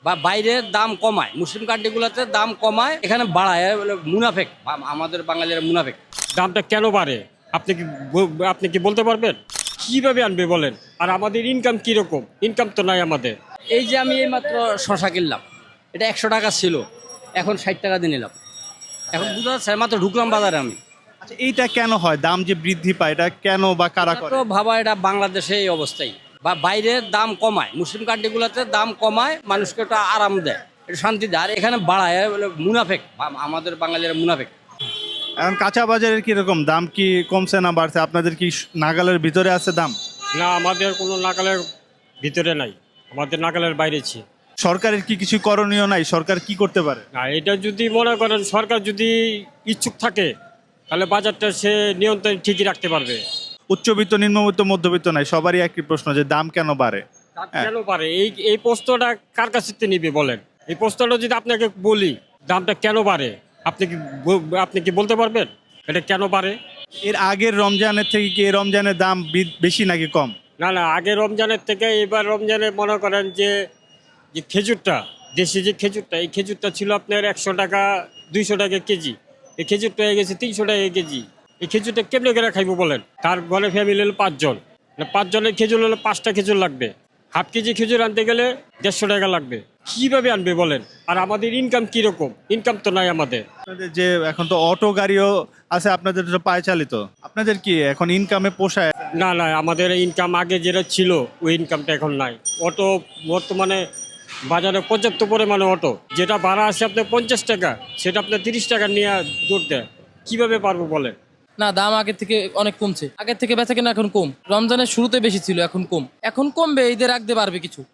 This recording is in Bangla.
বা বাইরের দাম কমায়, মুসলিম কান্ট্রিগুলোতে দাম কমায়, এখানে বাড়ায়, বলে মুনাফেক। আমাদের বাঙালিরা মুনাফেক। দামটা কেন বাড়ে আপনি কি বলতে পারবেন? কিভাবে আনবে বলেন? আর আমাদের ইনকাম কিরকম? ইনকাম তো নাই আমাদের। এই যে আমি এইমাত্র শশা কিনলাম, এটা 100 টাকা ছিল, এখন 60 টাকা দিয়ে নিলাম। এখন বুঝতে পারছেন, মাত্র ঢুকলাম বাজারে আমি। আচ্ছা, এইটা কেন হয়? দাম যে বৃদ্ধি পায় এটা কেন বা কারা করে? তো ভাবা, এটা বাংলাদেশে এই অবস্থাই। বা বাইরের দাম কমায়, মুসলিম কান্ট্রিগুলোতে দাম কমায়, মানুষকে একটা আরাম দেয়, একটু শান্তি দেয়, আর এখানে বাড়ায়, বলে মুনাফেক। আমাদের বাঙালিরা মুনাফেক। এখন কাঁচা বাজারের কিরকম দাম, কি কমছে না বাড়ছে? আপনাদের কি নাগালের ভিতরে আছে দাম? না, আমাদের কোনো নাগালের ভিতরে নাই, আমাদের নাগালের বাইরেছি। সরকারের কি কিছু করণীয় নাই? সরকার কি করতে পারে? না, এটা যদি মনে করেন সরকার যদি ইচ্ছুক থাকে তাহলে বাজারটা সে নিয়ন্ত্রণ ঠিকই রাখতে পারবে। উচ্চবিত্ত, নিম্নবিত্ত, মধ্যবিত্ত নাই, সবারই একই প্রশ্ন যে দাম কেন বাড়ে। হ্যাঁ। কেন পারে? এই প্রশ্নটা কার কাছে নিবে বলেন? এই প্রশ্নটা যদি আপনাকে বলি দামটা কেন বাড়ে, আপনি কি বলতে পারবেন এটা কেন বাড়ে? এর আগের রমজানের থেকে কি এই রমজানের দাম বেশি নাকি কম? না না, আগে রমজানের থেকে এবার রমজানে মনে করেন যে যে খেজুরটা, দেশি যে খেজুরটা, এই খেজুরটা ছিল আপনার 100 টাকা 200 টাকা কেজি। এই খেজুরটা হয়ে গেছে 300 টাকা কেজি। এই খেজুরটা কেমনে করে খাইবো বলেন? তার ঘরে ফ্যামিলি হলো 5 জন, 5 জনের খেজুর হলো 5টা খেজুর লাগবে। হাফ কেজি খেজুর আনতে গেলে 150 টাকা লাগবে। কিভাবে আনবে বলেন? আর আমাদের ইনকাম কিরকম? ইনকাম তো নাই আমাদের। আপনাদের যে এখন তো অটো গাড়িও আছে, আপনাদের তো পায়ে চালিত, আপনাদের কি এখন ইনকামে পোষায়? না না, আমাদের ইনকাম আগে যেটা ছিল ওই ইনকামটা এখন নাই। অটো বর্তমানে বাজারে পর্যাপ্ত পরিমাণে অটো, যেটা ভাড়া আছে আপনার 50 টাকা, সেটা আপনার 30 টাকা নিয়ে দৌড় দেয়। কীভাবে পারবো বলেন? না, দাম আগের থেকে অনেক কমছে। আগের থেকে বেচা কেনা এখন কম। রমজানের শুরুতে বেশি ছিল, এখন কম। এখন কমবে, ঈদের আগে বাড়বে কিছু।